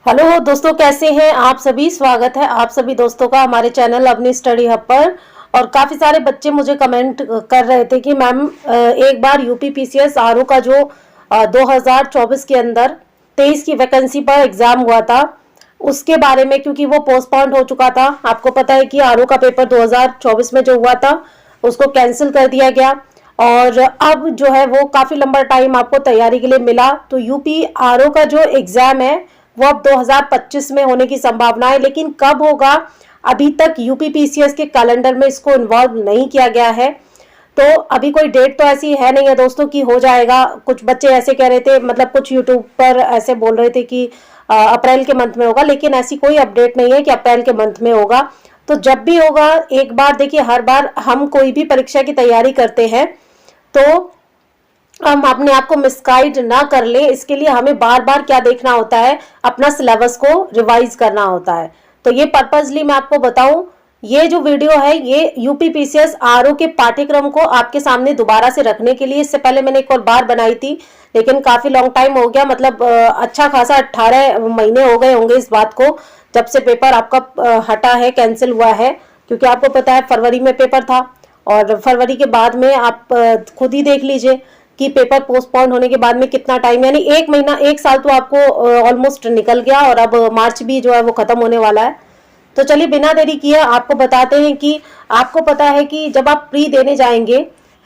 Hello दोस्तों, कैसे हैं आप सभी। स्वागत है आप सभी दोस्तों का हमारे चैनल अपनी स्टडी हब पर। और काफ़ी सारे बच्चे मुझे कमेंट कर रहे थे कि मैम एक बार यूपी पीसीएस आरओ का जो 2024 के अंदर 23 की वैकेंसी पर एग्ज़ाम हुआ था उसके बारे में, क्योंकि वो पोस्टपोन्ड हो चुका था। आपको पता है कि आरओ का पेपर 2024 में जो हुआ था उसको कैंसिल कर दिया गया और अब जो है वो काफ़ी लंबा टाइम आपको तैयारी के लिए मिला। तो यूपी आरओ का जो एग्ज़ाम है वो अब 2025 में होने की संभावना है, लेकिन कब होगा अभी तक यूपी पीसीएस के कैलेंडर में इसको इन्वॉल्व नहीं किया गया है। तो अभी कोई डेट तो ऐसी है नहीं है दोस्तों कि हो जाएगा। कुछ बच्चे ऐसे कह रहे थे, मतलब कुछ यूट्यूब पर ऐसे बोल रहे थे कि अप्रैल के मंथ में होगा, लेकिन ऐसी कोई अपडेट नहीं है कि अप्रैल के मंथ में होगा। तो जब भी होगा, एक बार देखिए, हर बार हम कोई भी परीक्षा की तैयारी करते हैं तो हम अपने आप को मिसगाइड ना कर ले, इसके लिए हमें बार बार क्या देखना होता है, अपना सिलेबस को रिवाइज करना होता है। तो ये पर्पजली मैं आपको बताऊं, ये जो वीडियो है ये यूपी पीसीएस आरओ के पाठ्यक्रम को आपके सामने दोबारा से रखने के लिए। इससे पहले मैंने एक और बार बनाई थी, लेकिन काफी लॉन्ग टाइम हो गया, मतलब अच्छा खासा 18 महीने हो गए होंगे इस बात को, जब से पेपर आपका हटा है, कैंसिल हुआ है। क्योंकि आपको पता है फरवरी में पेपर था और फरवरी के बाद में आप खुद ही देख लीजिए कि पेपर पोस्टपोन होने के बाद में कितना टाइम, यानी एक महीना, एक साल तो आपको ऑलमोस्ट निकल गया और अब मार्च भी जो है वो खत्म होने वाला है। तो चलिए बिना देरी किए आपको बताते हैं कि आपको पता है कि जब आप प्री देने जाएंगे,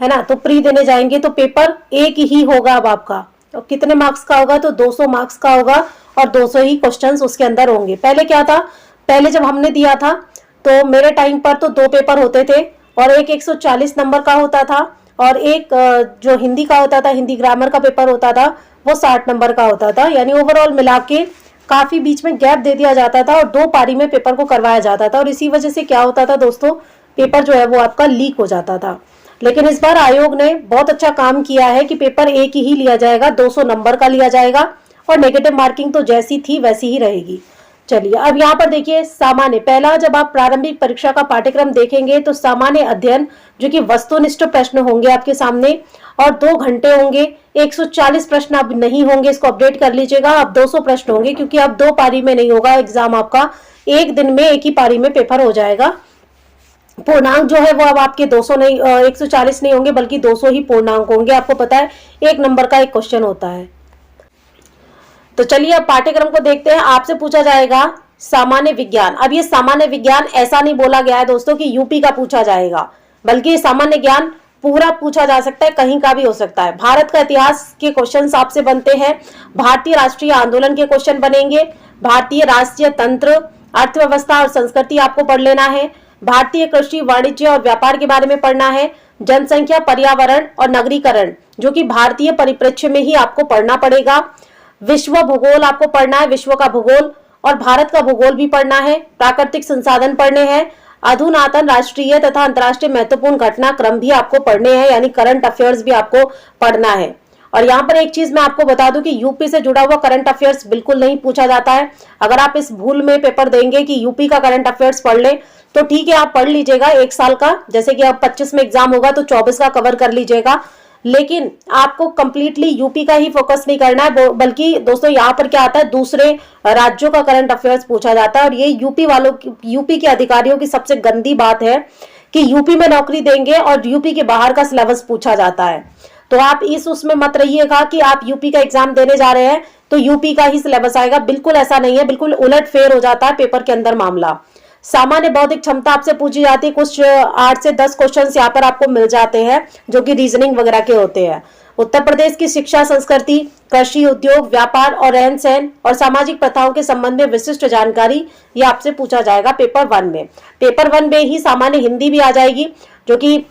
है ना, तो प्री देने जाएंगे तो पेपर एक ही होगा अब आपका। तो कितने मार्क्स का होगा, तो 200 मार्क्स का होगा और 200 ही क्वेश्चंस उसके अंदर होंगे। पहले क्या था, पहले जब हमने दिया था तो मेरे टाइम पर तो 2 पेपर होते थे और एक 140 नंबर का होता था और एक जो हिंदी का होता था, हिंदी ग्रामर का पेपर होता था, वो 60 नंबर का होता था। यानी ओवरऑल मिला के काफी बीच में गैप दे दिया जाता था और 2 पारी में पेपर को करवाया जाता था। और इसी वजह से क्या होता था दोस्तों, पेपर जो है वो आपका लीक हो जाता था। लेकिन इस बार आयोग ने बहुत अच्छा काम किया है कि पेपर एक ही लिया जाएगा, 200 नंबर का लिया जाएगा और नेगेटिव मार्किंग तो जैसी थी वैसी ही रहेगी। चलिए अब यहाँ पर देखिए, सामान्य, पहला जब आप प्रारंभिक परीक्षा का पाठ्यक्रम देखेंगे तो सामान्य अध्ययन, जो कि वस्तुनिष्ठ प्रश्न होंगे आपके सामने और 2 घंटे होंगे। 140 प्रश्न अब नहीं होंगे, इसको अपडेट कर लीजिएगा, अब 200 प्रश्न होंगे, क्योंकि अब 2 पारी में नहीं होगा एग्जाम आपका, एक दिन में एक ही पारी में पेपर हो जाएगा। पूर्णांक जो है वो अब आपके 200 नहीं, 140 नहीं होंगे, बल्कि 200 ही पूर्णांक होंगे। आपको पता है 1 नंबर का एक क्वेश्चन होता है। तो चलिए अब पाठ्यक्रम को देखते हैं। आपसे पूछा जाएगा सामान्य विज्ञान। अब ये सामान्य विज्ञान ऐसा नहीं बोला गया है दोस्तों कि यूपी का पूछा जाएगा, बल्कि सामान्य ज्ञान पूरा पूछा जा सकता है, कहीं का भी हो सकता है। भारत का इतिहास के क्वेश्चंस आपसे बनते हैं, भारतीय राष्ट्रीय आंदोलन के क्वेश्चन बनेंगे, भारतीय राष्ट्रीय तंत्र, अर्थव्यवस्था और संस्कृति आपको पढ़ लेना है, भारतीय कृषि, वाणिज्य और व्यापार के बारे में पढ़ना है, जनसंख्या, पर्यावरण और नगरीकरण, जो कि भारतीय परिप्रेक्ष्य में ही आपको पढ़ना पड़ेगा। विश्व भूगोल आपको पढ़ना है, विश्व का भूगोल, और भारत का भूगोल भी पढ़ना है। प्राकृतिक संसाधन पढ़ने हैं, अधुनातन राष्ट्रीय तथा अंतर्राष्ट्रीय महत्वपूर्ण घटनाक्रम भी आपको पढ़ने हैं, यानी करंट अफेयर्स भी आपको पढ़ना है। और यहाँ पर एक चीज मैं आपको बता दूं कि यूपी से जुड़ा हुआ करंट अफेयर्स बिल्कुल नहीं पूछा जाता है। अगर आप इस भूल में पेपर देंगे कि यूपी का करंट अफेयर्स पढ़ ले, तो ठीक है, आप पढ़ लीजिएगा 1 साल का, जैसे कि अब 25 में एग्जाम होगा तो 24 का कवर कर लीजिएगा। लेकिन आपको कंप्लीटली यूपी का ही फोकस नहीं करना है, बल्कि दोस्तों यहाँ पर क्या आता है, दूसरे राज्यों का करंट अफेयर्स पूछा जाता है। और ये यूपी के अधिकारियों की सबसे गंदी बात है कि यूपी में नौकरी देंगे और यूपी के बाहर का सिलेबस पूछा जाता है। तो आप इस उसमें मत रहिएगा कि आप यूपी का एग्जाम देने जा रहे हैं तो यूपी का ही सिलेबस आएगा, बिल्कुल ऐसा नहीं है, बिल्कुल उलट फेर हो जाता है पेपर के अंदर मामला। सामान्य बौद्धिक क्षमता आपसे पूछी जाती है, कुछ 8 से 10 क्वेश्चंस यहाँ पर आपको मिल जाते हैं, जो कि रीजनिंग वगैरह के होते हैं। उत्तर प्रदेश की शिक्षा, संस्कृति, कृषि, उद्योग, व्यापार और रहन सहन और सामाजिक प्रथाओं के संबंध में विशिष्ट जानकारी ये आपसे पूछा जाएगा पेपर 1 में। पेपर 1 में ही सामान्य हिंदी भी आ जाएगी, जो कि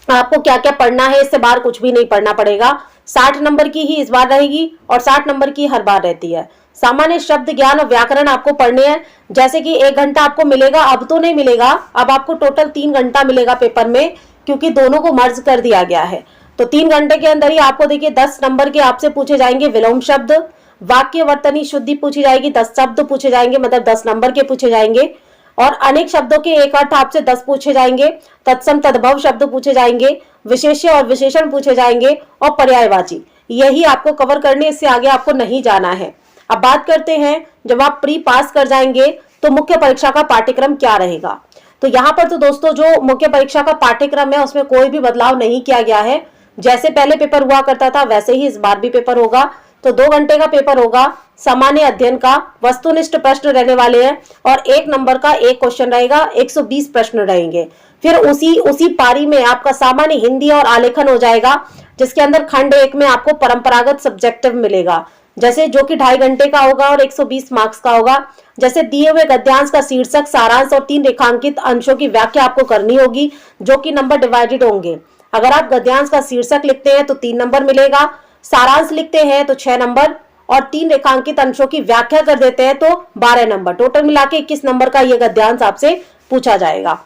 आपको क्या क्या पढ़ना है, इससे बाहर कुछ भी नहीं पढ़ना पड़ेगा। 60 नंबर की ही इस बार रहेगी और 60 नंबर की हर बार रहती है। सामान्य शब्द ज्ञान और व्याकरण आपको पढ़ने हैं, जैसे कि 1 घंटा आपको मिलेगा, अब तो नहीं मिलेगा, अब आपको टोटल 3 घंटा मिलेगा पेपर में, क्योंकि दोनों को मर्ज कर दिया गया है। तो 3 घंटे के अंदर ही आपको देखिए 10 नंबर के आपसे पूछे जाएंगे विलोम शब्द, वाक्य वर्तनी शुद्धि पूछी जाएगी, 10 शब्द पूछे जाएंगे, मतलब 10 नंबर के पूछे जाएंगे। और अनेक शब्दों के एक अर्थ आपसे 10 पूछे जाएंगे, तत्सम तद्भव शब्द पूछे जाएंगे, विशेष्य और विशेषण पूछे जाएंगे और पर्यायवाची, यही आपको कवर करने, इससे आगे आपको नहीं जाना है। अब बात करते हैं, जब आप प्री पास कर जाएंगे तो मुख्य परीक्षा का पाठ्यक्रम क्या रहेगा। तो यहाँ पर तो दोस्तों जो मुख्य परीक्षा का पाठ्यक्रम है उसमें कोई भी बदलाव नहीं किया गया है। जैसे पहले पेपर हुआ करता था वैसे ही इस बार भी पेपर होगा। तो 2 घंटे का पेपर होगा, सामान्य अध्ययन का, वस्तुनिष्ठ प्रश्न रहने वाले हैं और 1 नंबर का एक क्वेश्चन रहेगा, 120 प्रश्न रहेंगे। फिर उसी पारी में आपका सामान्य हिंदी और आलेखन हो जाएगा, जिसके अंदर खंड 1 में आपको परंपरागत सब्जेक्टिव मिलेगा, जैसे जो कि 2.5 घंटे का होगा और 120 मार्क्स का होगा। जैसे दिए हुए गद्यांश का शीर्षक, सारांश और 3 रेखांकित अंशों की व्याख्या आपको करनी होगी, जो कि नंबर डिवाइडेड होंगे। अगर आप गद्यांश का शीर्षक लिखते हैं तो 3 नंबर मिलेगा, सारांश लिखते हैं तो 6 नंबर और 3 रेखांकित अंशों की व्याख्या कर देते हैं तो 12 नंबर। टोटल मिला के 21 नंबर का यह गद्यांश आपसे पूछा जाएगा।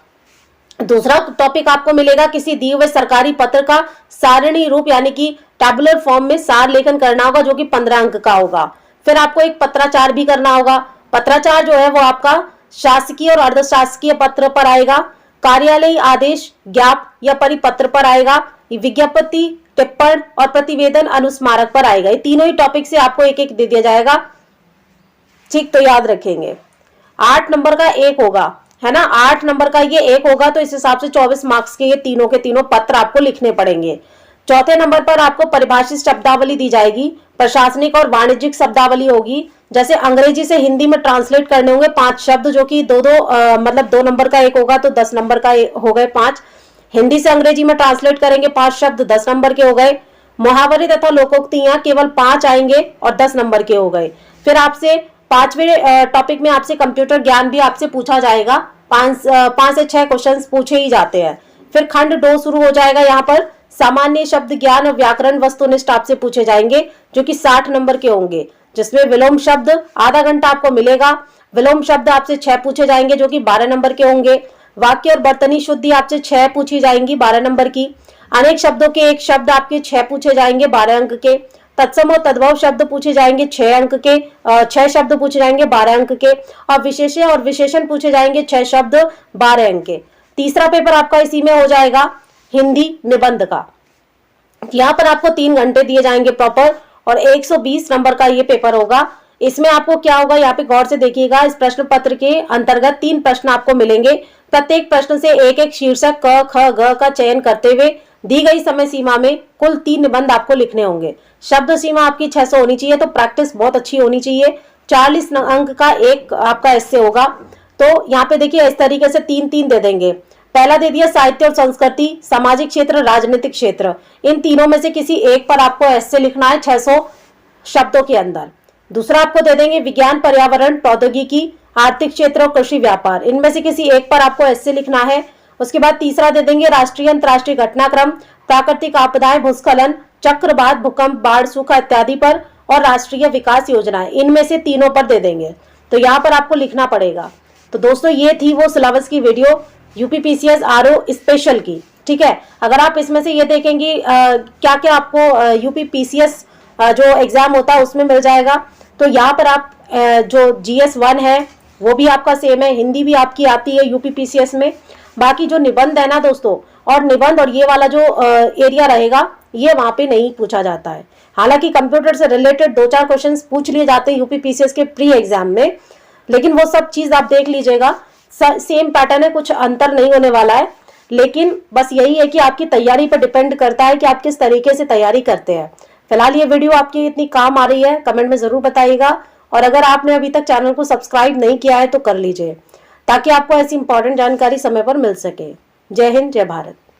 दूसरा टॉपिक आपको मिलेगा, किसी दिए हुए सरकारी पत्र का सारणी रूप यानी कि टैबुलर फॉर्म में सार लेखन करना होगा, जो कि 15 अंक का होगा। फिर आपको एक पत्राचार भी करना होगा। पत्राचार जो है वो आपका शासकीय और अर्धशासकीय पत्र पर आएगा, कार्यालयीय आदेश, ज्ञाप या परिपत्र पर आएगा, विज्ञप्ति, टिप्पण और प्रतिवेदन अनुस्मारक पर आएगा। ये तीनों ही टॉपिक से आपको एक एक दे दिया जाएगा, ठीक, तो याद रखेंगे। 8 नंबर का एक होगा, है ना, 8 नंबर का ये एक होगा, तो इस हिसाब से 24 मार्क्स के ये तीनों के तीनों पत्र आपको लिखने पड़ेंगे। चौथे नंबर पर आपको परिभाषित शब्दावली दी जाएगी, प्रशासनिक और वाणिज्यिक शब्दावली होगी। जैसे अंग्रेजी से हिंदी में ट्रांसलेट करने होंगे 5 शब्द, जो कि मतलब 2 नंबर का एक होगा तो 10 नंबर का हो गए 5। हिंदी से अंग्रेजी में ट्रांसलेट करेंगे 5 शब्द, 10 नंबर के हो गए। मुहावरे तथा लोकोक्तियां केवल 5 आएंगे और 10 नंबर के हो गए। फिर आपसे 5वें टॉपिक में आपसे कंप्यूटर ज्ञान भी आपसे पूछा जाएगा, 5 से 6 क्वेश्चन पूछे ही जाते हैं। फिर खंड 2 शुरू हो जाएगा, यहाँ पर सामान्य शब्द ज्ञान और व्याकरण वस्तुनिष्ठ आपसे पूछे जाएंगे, जो कि 60 नंबर के होंगे, जिसमें विलोम शब्द आधा घंटा आपको मिलेगा। विलोम शब्द आपसे 6 पूछे जाएंगे, जो कि 12 नंबर के होंगे। वाक्य और बर्तनी शुद्धि आपसे 6 पूछी जाएंगी, 12 नंबर की। अनेक शब्दों के एक शब्द आपके 6 पूछे जाएंगे, 12 अंक के। तत्सम और तद्भव शब्द पूछे जाएंगे 6 अंक के, 6 शब्द पूछे जाएंगे 12 अंक के। और विशेष्य और विशेषण पूछे जाएंगे 6 शब्द, 12 अंक के। तीसरा पेपर आपका इसी में हो जाएगा, हिंदी निबंध का। यहाँ पर आपको 3 घंटे दिए जाएंगे प्रॉपर और 120 नंबर का ये पेपर होगा। इसमें आपको क्या होगा, यहाँ पे गौर से देखिएगा, इस प्रश्न पत्र के अंतर्गत 3 प्रश्न आपको मिलेंगे। प्रत्येक प्रश्न से एक एक शीर्षक क, ख, ग का चयन करते हुए दी गई समय सीमा में कुल 3 निबंध आपको लिखने होंगे। शब्द सीमा आपकी 600 होनी चाहिए, तो प्रैक्टिस बहुत अच्छी होनी चाहिए। 40 अंक का एक आपका एस्से होगा। तो यहाँ पे देखिए इस तरीके से 3-3 दे देंगे। पहला दे दिया साहित्य और संस्कृति, सामाजिक क्षेत्र, राजनीतिक क्षेत्र। इन तीनों में से किसी एक पर आपको एस्से लिखना है 600 शब्दों के अंदर। दूसरा आपको दे देंगे विज्ञान, पर्यावरण, प्रौद्योगिकी, आर्थिक क्षेत्र और कृषि व्यापार। इनमें से किसी एक पर आपको एस्से लिखना है। उसके बाद तीसरा दे देंगे राष्ट्रीय अंतर्राष्ट्रीय घटनाक्रम, प्राकृतिक आपदाएं, भूस्खलन, चक्रवात, भूकंप, बाढ़, सूखा इत्यादि पर और राष्ट्रीय विकास योजनाएं। इनमें से तीनों पर दे देंगे, तो यहाँ पर आपको लिखना पड़ेगा। तो दोस्तों ये थी वो सिलेबस की वीडियो यूपीपीसीएस आरओ स्पेशल की, ठीक है। अगर आप इसमें से ये देखेंगे क्या क्या आपको यूपीपीसीएस जो एग्जाम होता है उसमें मिल जाएगा, तो यहाँ पर आप जो GS1 है वो भी आपका सेम है, हिंदी भी आपकी आती है यूपीपीसीएस में। बाकी जो निबंध है ना दोस्तों, और निबंध और ये वाला जो एरिया रहेगा ये वहाँ पे नहीं पूछा जाता है। हालांकि कंप्यूटर से रिलेटेड 2-4 क्वेश्चंस पूछ लिए जाते हैं यूपीपीसीएस के प्री एग्जाम में, लेकिन वो सब चीज आप देख लीजिएगा, सेम पैटर्न है, कुछ अंतर नहीं होने वाला है। लेकिन बस यही है कि आपकी तैयारी पर डिपेंड करता है कि आप किस तरीके से तैयारी करते हैं। फिलहाल ये वीडियो आपकी इतनी काम आ रही है, कमेंट में जरूर बताइएगा। और अगर आपने अभी तक चैनल को सब्सक्राइब नहीं किया है तो कर लीजिए, ताकि आपको ऐसी इंपॉर्टेंट जानकारी समय पर मिल सके। जय हिंद, जय भारत।